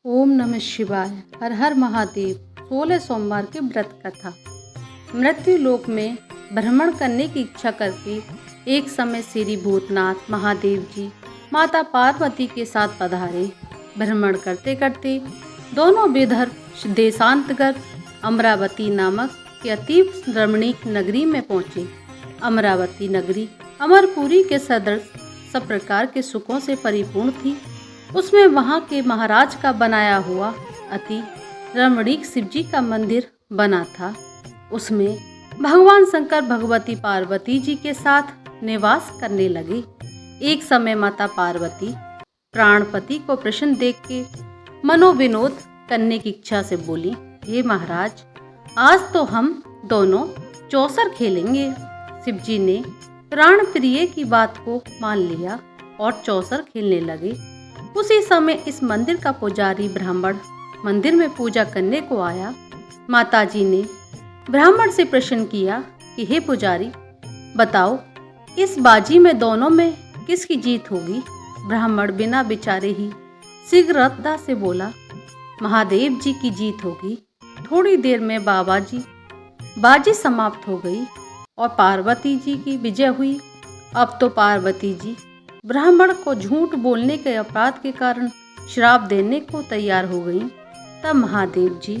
ओम नमः शिवाय। हर हर महादेव। 16 सोमवार के व्रत कथा। मृत्यु लोक में भ्रमण करने की इच्छा करके एक समय श्री भूतनाथ महादेव जी माता पार्वती के साथ पधारे। भ्रमण करते करते दोनों विदर्भ देशांतर्गत अमरावती नामक के अतीब रमणीक नगरी में पहुँचे। अमरावती नगरी अमरपुरी के सदृश सब प्रकार के सुखों से परिपूर्ण थी। उसमें वहाँ के महाराज का बनाया हुआ अति रमणीक शिवजी का मंदिर बना था। उसमें भगवान शंकर भगवती पार्वती जी के साथ निवास करने लगे। एक समय माता पार्वती प्राणपति को प्रसन्न देख के मनोविनोद करने की इच्छा से बोली, हे महाराज, आज तो हम दोनों चौसर खेलेंगे। शिवजी ने प्राण प्रिय की बात को मान लिया और चौसर खेलने लगे। उसी समय इस मंदिर का पुजारी ब्राह्मण मंदिर में पूजा करने को आया। माताजी ने ब्राह्मण से प्रश्न किया कि हे पुजारी, बताओ इस बाजी में दोनों में किसकी जीत होगी। ब्राह्मण बिना विचारे ही शीघ्रता से बोला, महादेव जी की जीत होगी। थोड़ी देर में बाजी समाप्त हो गई और पार्वती जी की विजय हुई। अब तो पार्वती जी ब्राह्मण को झूठ बोलने के अपराध के कारण श्राप देने को तैयार हो गईं। तब महादेव जी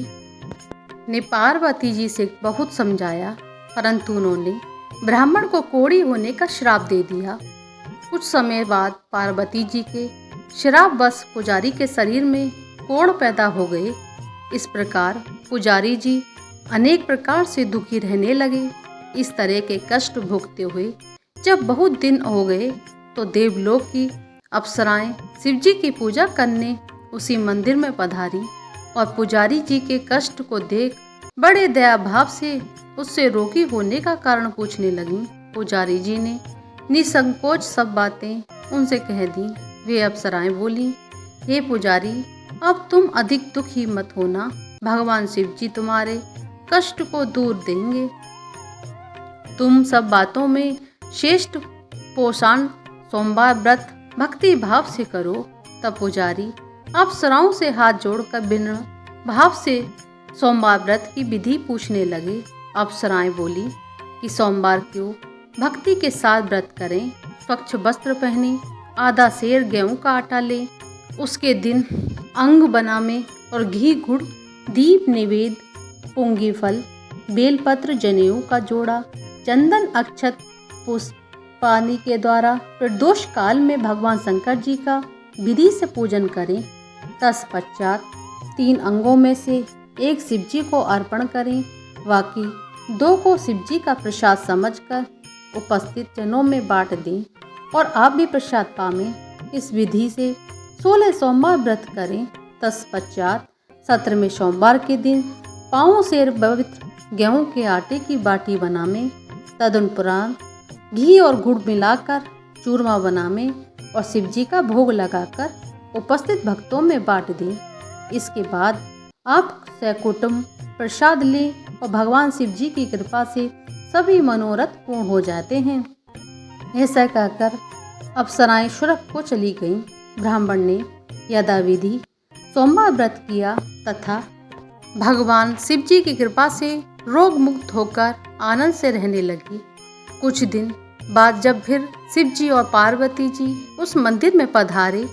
ने पार्वती जी से बहुत समझाया, परंतु उन्होंने ब्राह्मण को कोढ़ी होने का श्राप दे दिया। कुछ समय बाद पार्वती जी के श्रापवश पुजारी के शरीर में कोढ़ पैदा हो गए। इस प्रकार पुजारी जी अनेक प्रकार से दुखी रहने लगे। इस तरह के कष्ट भोगते हुए जब बहुत दिन हो गए तो देवलोक की अप्सराएं शिवजी की पूजा करने उसी मंदिर में पधारी और पुजारी जी के कष्ट को देख बड़े दया भाव से उससे रोगी होने का कारण पूछने लगीं। पुजारी जी ने निसंकोच सब बातें उनसे कह दी। वे अप्सराएं बोली, हे पुजारी, अब तुम अधिक दुखी मत होना। भगवान शिवजी तुम्हारे कष्ट को दूर देंगे। तुम सब बातों में श्रेष्ठ पोषण सोमवार व्रत भक्ति भाव से करो। तब पुजारी अप्सराओं से हाथ जोड़कर विनम्र भाव से सोमवार व्रत की विधि पूछने लगे। अप्सराएं बोली कि सोमवार क्यों भक्ति के साथ व्रत करें। स्वच्छ वस्त्र पहने, आधा सेर गेहूं का आटा लें, उसके दिन अंग बनावे और घी गुड़ दीप निवेद, पुंगी फल, बेलपत्र, जनेऊ का जोड़ा, चंदन, अक्षत, पुष्प पानी के द्वारा प्रदोष काल में भगवान शंकर जी का विधि से पूजन करें। तत्पश्चात 3 अंगों में से एक शिवजी को अर्पण करें, बाकी 2 को शिवजी का प्रसाद समझकर उपस्थित जनों में बांट दें और आप भी प्रसाद पावें। इस विधि से 16 सोमवार व्रत करें। तत्पश्चात 17वें सोमवार के दिन पाँव सेर पवित्र गेहूं के आटे की बाटी बनावें। तदुपरांत घी और गुड़ मिलाकर चूरमा बनावें और शिवजी का भोग लगाकर उपस्थित भक्तों में बांट दें। इसके बाद आप सकुटुंब प्रसाद लें और भगवान शिवजी की कृपा से सभी मनोरथ पूर्ण हो जाते हैं। ऐसा कहकर अप्सराएं स्वर्ग को चली गईं। ब्राह्मण ने यथाविधि सोमवार व्रत किया तथा भगवान शिवजी की कृपा से रोग मुक्त होकर आनंद से रहने लगी। कुछ दिन बाद जब फिर शिवजी और पार्वती जी उस मंदिर में पधारे,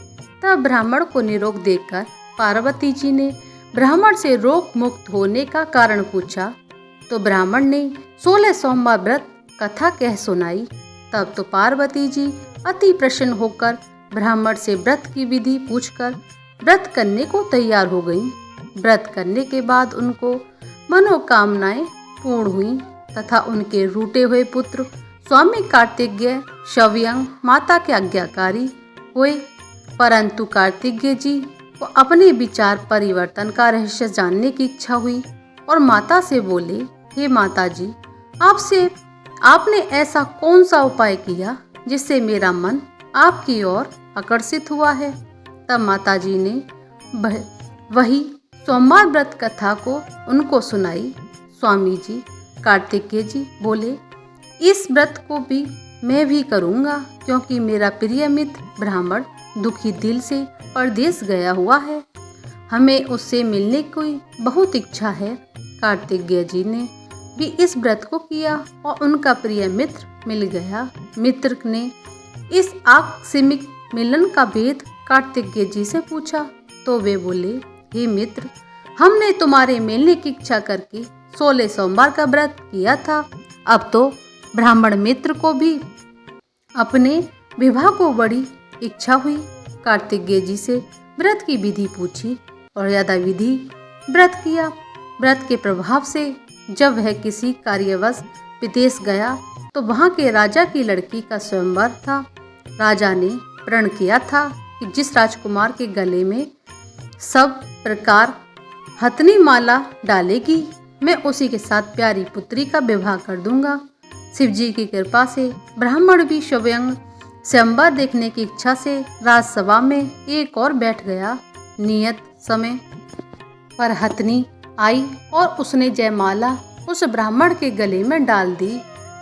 तब ब्राह्मण को निरोग देखकर पार्वती जी ने ब्राह्मण से रोग मुक्त होने का कारण पूछा तो ब्राह्मण ने 16 सोमवार व्रत कथा कह सुनाई। तब तो पार्वती जी अति प्रसन्न होकर ब्राह्मण से व्रत की विधि पूछकर व्रत करने को तैयार हो गईं। व्रत करने के बाद उनको मनोकामनाएं पूर्ण हुई तथा उनके रूठे हुए पुत्र स्वामी कार्तिकेय स्वयं माता के आज्ञाकारी हुए। परंतु कार्तिकेय जी को अपने विचार परिवर्तन का रहस्य जानने की इच्छा हुई और माता से बोले, हे माता जी, आपने ऐसा कौन सा उपाय किया जिससे मेरा मन आपकी ओर आकर्षित हुआ है। तब माता जी ने वही सोमवार व्रत कथा को उनको सुनाई। स्वामी जी कार्तिकेय जी बोले, इस व्रत को भी मैं भी करूँगा, क्योंकि मेरा प्रिय मित्र ब्राह्मण दुखी दिल से परदेश गया हुआ है। हमें उससे मिलने की बहुत इच्छा है। कार्तिकेय जी ने भी इस व्रत को किया और उनका प्रिय मित्र मिल गया। मित्र ने इस आकस्मिक मिलन का भेद कार्तिकेय जी से पूछा तो वे बोले, हे मित्र, हमने तुम्हारे मिलने की इच्छा करके 16 सोमवार का व्रत किया था। अब तो ब्राह्मण मित्र को भी अपने विवाह को बड़ी इच्छा हुई। कार्तिकेय जी से व्रत की विधि पूछी और यथाविधि व्रत किया। व्रत के प्रभाव से जब वह किसी कार्यवश विदेश गया तो वहां के राजा की लड़की का स्वयंवर था। राजा ने प्रण किया था कि जिस राजकुमार के गले में सब प्रकार हथनी माला डालेगी, मैं उसी के साथ प्यारी पुत्री का विवाह कर दूंगा। शिवजी की कृपा से ब्राह्मण भी स्वयं स्वयंवर देखने की इच्छा से राजसभा में एक और बैठ गया। नियत समय पर हथनी आई और उसने जयमाला उस ब्राह्मण के गले में डाल दी।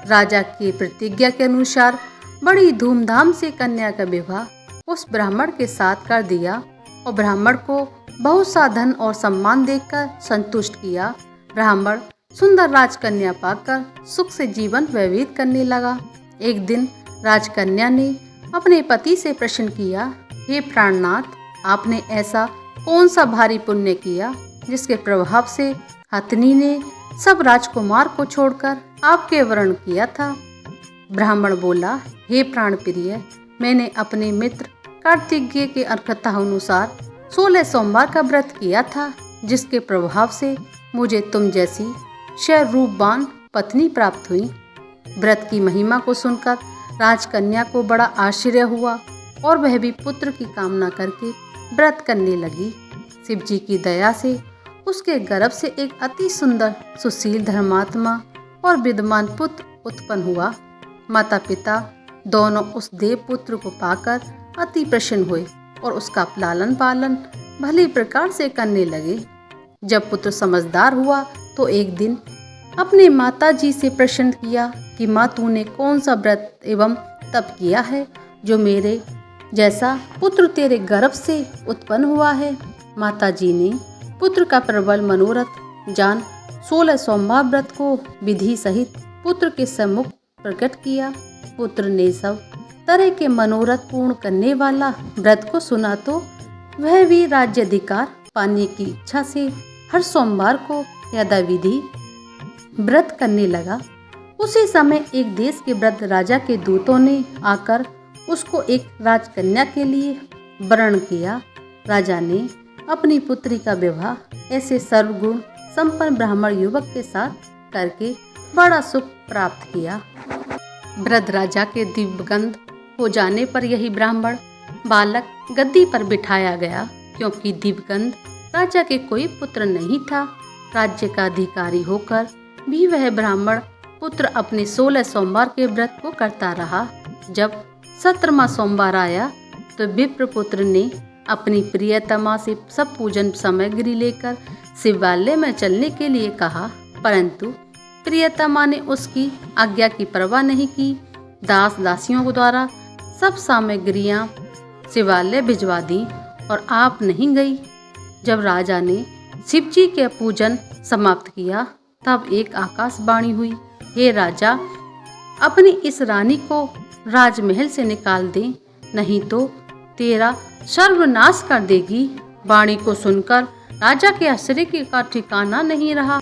राजा की प्रतिज्ञा के अनुसार बड़ी धूमधाम से कन्या का विवाह उस ब्राह्मण के साथ कर दिया और ब्राह्मण को बहुत सा धन और सम्मान देकर संतुष्ट किया। ब्राह्मण सुंदर राजकन्या पाकर सुख से जीवन व्यतीत करने लगा। एक दिन राजकन्या ने अपने पति से प्रश्न किया, हे प्राणनाथ, आपने ऐसा कौन सा भारी पुण्य किया जिसके प्रभाव से हथनी ने सब राजकुमार को छोड़कर आपके वरण किया था? ब्राह्मण बोला, हे प्राण प्रिय, मैंने अपने मित्र कार्तिकेय के कथा अनुसार 16 सोमवार का व्रत किया था, जिसके प्रभाव से मुझे तुम जैसी रूपवान पत्नी प्राप्त हुई। व्रत की महिमा को सुनकर राजकन्या को बड़ा आश्चर्य हुआ और वह भी पुत्र की कामना करके व्रत करने लगी। शिवजी की दया से उसके गर्भ से एक अति सुंदर, सुशील, धर्मात्मा और विद्वान पुत्र उत्पन्न हुआ। माता पिता दोनों उस देव पुत्र को पाकर अति प्रसन्न हुए और उसका लालन पालन भली प्रकार से करने लगे। जब पुत्र समझदार हुआ तो एक दिन अपने माता जी से प्रश्न किया कि माँ, तूने कौन सा व्रत एवं तप किया है जो मेरे जैसा पुत्र तेरे गर्भ से उत्पन्न हुआ है? माता जी ने पुत्र का प्रबल मनोरथ जान 16 सोमवार व्रत को विधि सहित पुत्र के सम्मुख प्रकट किया। पुत्र ने सब तरह के मनोरथ पूर्ण करने वाला व्रत को सुना तो वह भी राज्याधिकार पाने की इच्छा से हर सोमवार को यथाविधि व्रत करने लगा। उसी समय एक देश के वृद्ध राजा के दूतों ने आकर उसको एक राजकन्या के लिए वरण किया। राजा ने अपनी पुत्री का विवाह ऐसे सर्वगुण संपन्न ब्राह्मण युवक के साथ करके बड़ा सुख प्राप्त किया। वृद्ध राजा के दिव्यगंध हो जाने पर यही ब्राह्मण बालक गद्दी पर बिठाया गया, क्योंकि दिव्यगंध राजा के कोई पुत्र नहीं था। राज्य का अधिकारी होकर भी वह ब्राह्मण पुत्र अपने 16 सोमवार के व्रत को करता रहा। जब 17वां सोमवार आया तो विप्रपुत्र ने अपनी प्रियतमा से सब पूजन सामग्री लेकर शिवालय में चलने के लिए कहा, परंतु प्रियतमा ने उसकी आज्ञा की परवाह नहीं की। दास दासियों द्वारा सब सामग्रियां शिवालय भिजवा दी और आप नहीं गई। जब राजा ने शिवजी के पूजन समाप्त किया तब एक आकाशवाणी हुई, हे राजा, अपनी इस रानी को राजमहल से निकाल दे, नहीं तो तेरा सर्वनाश कर देगी। वाणी को सुनकर राजा के आश्चर्य का ठिकाना नहीं रहा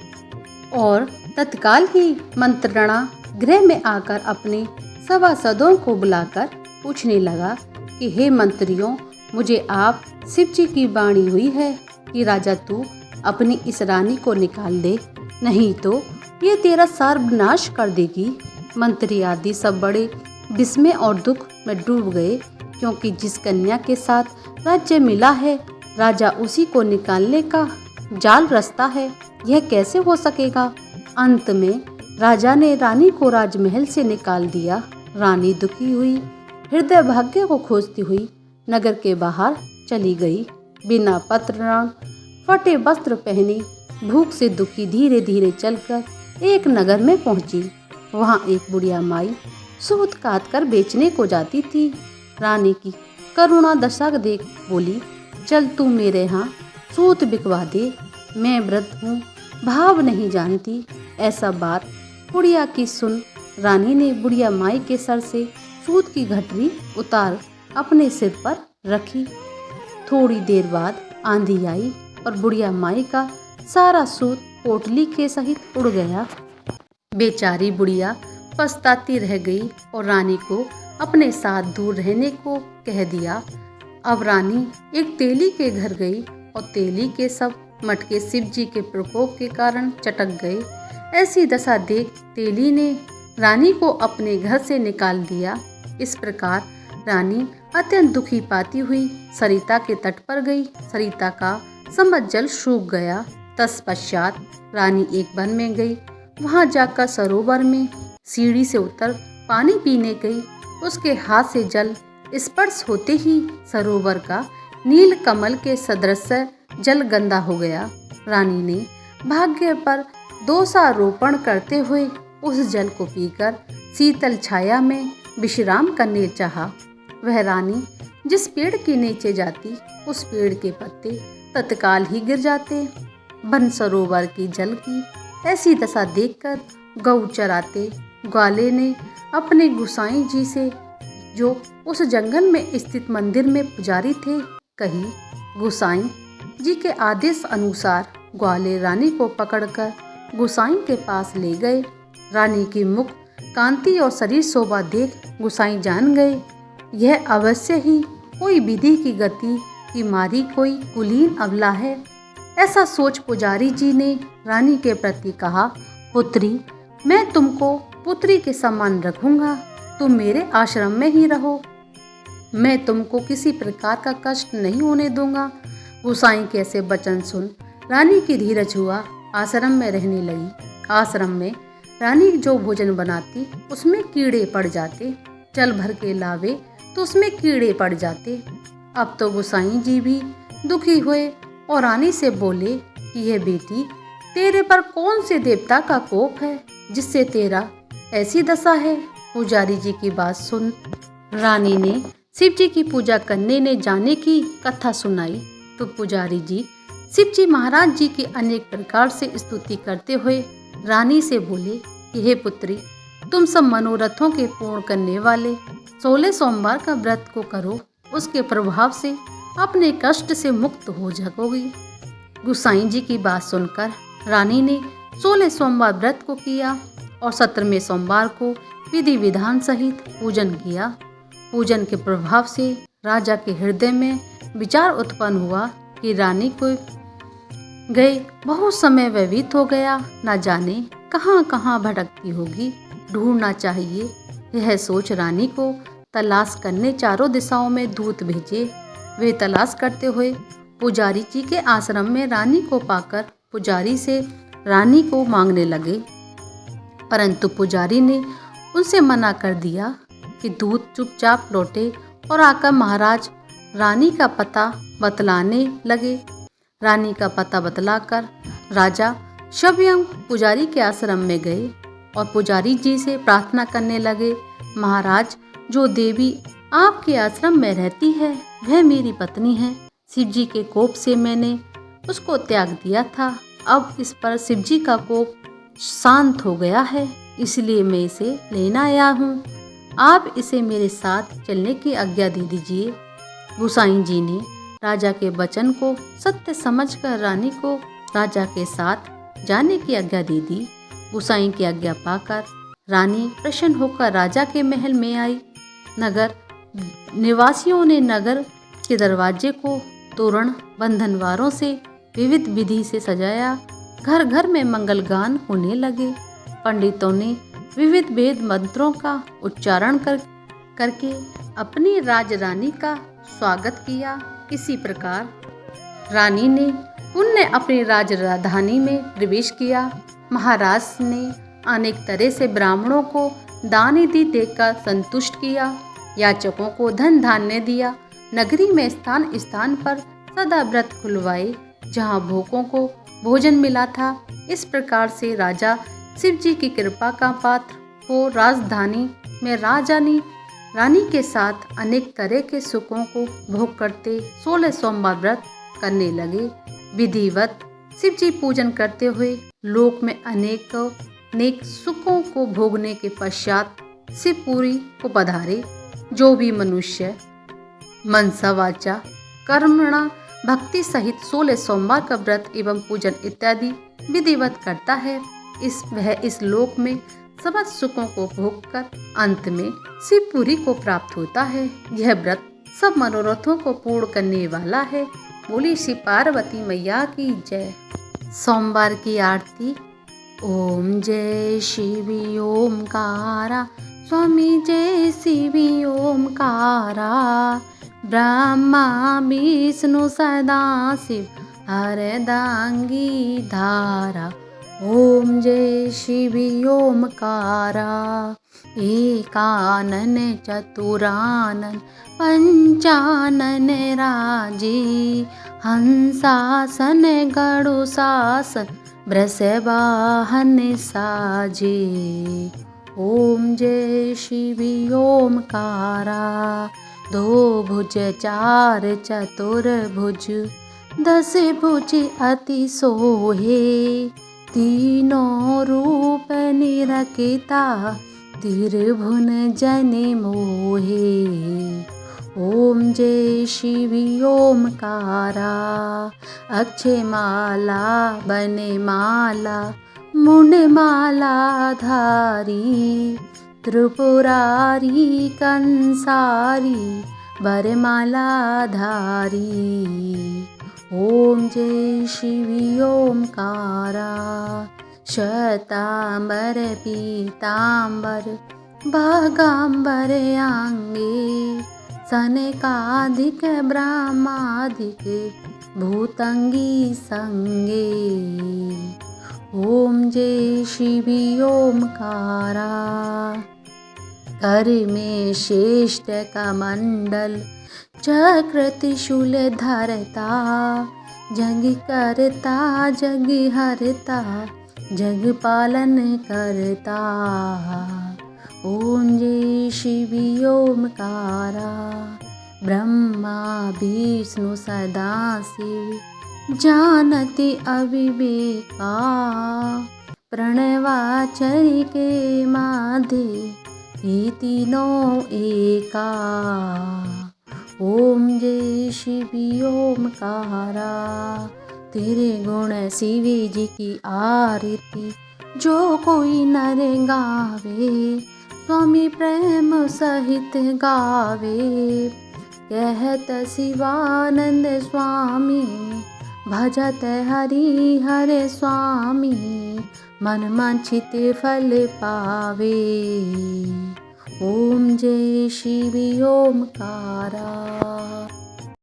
और तत्काल ही मंत्रणा गृह में आकर अपने सभासदों को बुलाकर पूछने लगा कि हे मंत्रियों, मुझे आप शिवजी की वाणी हुई है कि राजा तू अपनी इस रानी को निकाल दे, नहीं तो ये तेरा सर्वनाश कर देगी। मंत्री आदि सब बड़े विस्मय और दुख में डूब गए, क्योंकि जिस कन्या के साथ राज्य मिला है राजा उसी को निकालने का जाल रचता है, यह कैसे हो सकेगा। अंत में राजा ने रानी को राजमहल से निकाल दिया। रानी दुखी हुई हृदय भाग्य को खोजती हुई नगर के बाहर चली गई। बिना पत्र फटे वस्त्र पहने भूख से दुखी धीरे धीरे चलकर एक नगर में पहुंची। वहां एक बुढ़िया माई सूत काट कर बेचने को जाती थी। रानी की करुणा दशा देख बोली, चल तू मेरे यहाँ सूत बिकवा दे, मैं वृद्ध हूँ, भाव नहीं जानती। ऐसा बात बुढ़िया की सुन रानी ने बुढ़िया माई के सर से सूत की घटरी उतार अपने सिर पर रखी। थोड़ी देर बाद आंधी आई और बुढ़िया माई का सारा सूत पोटली के सहित उड़ गया। बेचारी बुढ़िया पछताती रह गई और रानी को अपने साथ दूर रहने को कह दिया। अब रानी एक तेली के घर गई और तेली के सब मटके शिव जी के प्रकोप के कारण चटक गए। ऐसी दशा देख तेली ने रानी को अपने घर से निकाल दिया। इस प्रकार रानी अत्यंत दुखी पाती हुई सरिता के तट पर गई। सरिता का समस्त जल सूख गया। तत्पश्चात रानी एक वन में गई। वहां जाकर सरोवर में सीढ़ी से उतर पानी पीने गई। उसके हाथ से जल स्पर्श होते ही सरोवर का नील कमल के सदृश जल गंदा हो गया। रानी ने भाग्य पर दोषारोपण करते हुए उस जल को पीकर शीतल छाया में विश्राम करने चाहा। वह रानी जिस पेड़ के नीचे जाती उस पेड़ के पत्ते तत्काल ही गिर जाते। वन सरोवर की जल की ऐसी दशा देखकर गौ चराते ग्वाले ने अपने गुसाई जी से, जो उस जंगल में स्थित मंदिर में पुजारी थे, कही। गुसाई जी के आदेश अनुसार ग्वाले रानी को पकड़कर गुसाई के पास ले गए। रानी की मुख कांति और शरीर शोभा देख गुसाई जान गए, यह अवश्य ही कोई विधि की गति की मारी कोई कुलीन अबला है। ऐसा सोच पुजारी जी ने रानी के प्रति कहा, पुत्री, मैं तुमको पुत्री के समान रखूंगा, तुम मेरे आश्रम में ही रहो, मैं तुमको किसी प्रकार का कष्ट नहीं होने दूंगा। गुसाई के ऐसे वचन सुन रानी की धीरज हुआ, आश्रम में रहने लगी। आश्रम में रानी जो भोजन बनाती उसमें कीड़े पड़ जाते, जल भर के लावे तो उसमें कीड़े पड़ जाते। अब तो गुसाई जी भी दुखी हुए और रानी से बोले कि यह बेटी, तेरे पर कौन से देवता का कोप है जिससे तेरा ऐसी दशा है। पुजारी जी की बात सुन रानी ने शिव जी की पूजा करने ने जाने की कथा सुनाई तो पुजारी जी शिव जी महाराज जी की अनेक प्रकार से स्तुति करते हुए रानी से बोले कि हे पुत्री, तुम सब मनोरथों के पूर्ण करने वाले 16 सोमवार का व्रत को करो, उसके प्रभाव से अपने कष्ट से मुक्त हो जाओगी। गुसाई जी की बात सुनकर रानी ने 16 सोमवार व्रत को किया और 17वें सोमवार को विधि विधान सहित पूजन किया। पूजन के प्रभाव से राजा के हृदय में विचार उत्पन्न हुआ कि रानी को गए बहुत समय व्यतीत हो गया, न जाने कहाँ कहाँ भटकती होगी, ढूंढना चाहिए। यह सोच रानी को तलाश करने चारों दिशाओं में दूत भेजे। वे तलाश करते हुए पुजारी जी के आश्रम में रानी को पाकर पुजारी से रानी को मांगने लगे, परंतु पुजारी ने उनसे मना कर दिया कि दूत चुपचाप लौटे और आकर महाराज रानी का पता बतलाने लगे। रानी का पता बतलाकर राजा स्वयं पुजारी के आश्रम में गए और पुजारी जी से प्रार्थना करने लगे, महाराज, जो देवी आपके आश्रम में रहती है वह मेरी पत्नी है। शिव जी के कोप से मैंने उसको त्याग दिया था, अब इस पर शिव जी का कोप शांत हो गया है, इसलिए मैं इसे लेना आया हूँ। आप इसे मेरे साथ चलने की आज्ञा दे दीजिए। गुसाई जी ने राजा के वचन को सत्य समझकर रानी को राजा के साथ जाने की आज्ञा दे दी। गुसाई की आज्ञा पाकर रानी प्रसन्न होकर राजा के महल में आई। नगर निवासियों ने नगर के दरवाजे को तोरण बंधनवारों से विविध विधि से सजाया। घर घर में मंगल गान होने लगे। पंडितों ने विविध वेद मंत्रों का उच्चारण करके अपनी राजरानी का स्वागत किया। इसी प्रकार रानी ने पुण्य अपनी राजधानी में प्रवेश किया। महाराज ने अनेक तरह से ब्राह्मणों को दान निधि देकर संतुष्ट किया, याचकों को धन धान्य दिया। नगरी में स्थान स्थान पर सदा व्रत खुलवाए जहाँ भूखों को भोजन मिला था। इस प्रकार से राजा शिव जी की कृपा का पात्र हो राजधानी में रानी के साथ अनेक तरह के सुखों को भोग करते 16 सोमवार व्रत करने लगे। विधिवत शिव जी पूजन करते हुए लोक में अनेक सुखों को भोगने के पश्चात शिवपुरी को पधारे। जो भी मनुष्य मनसा वाचा कर्मणा भक्ति सहित 16 सोमवार का व्रत एवं पूजन इत्यादि विधिवत करता है, वह इस लोक में समस्त सुखों को भोगकर अंत में शिवपुरी को प्राप्त होता है। यह व्रत सब मनोरथों को पूर्ण करने वाला है। बोली श्री पार्वती मैया की जय। सोमवार की आरती। ओम जय शिवी ओमकारा, स्वामी जय शिवी ओमकारा, ब्रह्मा विष्णु सदाशिव हरदांगी धारा। ओम जय शिवी ओमकारा, एकानन चतुरानन पंचानन राजे, हंसासन गरुशासन वृषवाहन साजे। ओम जय शिवी ओमकारा, दो भुज चार चतुर्भुज, 10 भुज अति सोहे, तीनों रूप निरखिता, त्रिभुवन जन मोहे। ओम जय शिवी ओमकारा, अक्षय माला बने माला, मुंड माला धारी, त्रिपुरारी कंसारी वरमाला धारी। ओम जय शिवी ओमकारा, शतांबर पीतांबर बागांबर आंगे, सनकादिक ब्रह्मादिक भूतंगी संगे। ओम जय शिवी ओमकारा, कर में श्रेष्ठ का मंडल, चक्र त्रिशूल धरता, जग करता जग हरता, जग पालन करता। ओम जय शिवी ओमकारा, ब्रह्मा विष्णु सदाशिव जानते अविवेका, प्रणवाचरी के माधे ये तीनों एका। ओम जय शिवी ओमकारा, तेरे गुण शिवी जी की आरती जो कोई नर गावे, स्वामी प्रेम सहित गावे। कहत शिवानंद स्वामी, भजत हरि हरे स्वामी, मन वांछित फल पावे। ओम जय शिवी ओमकारा।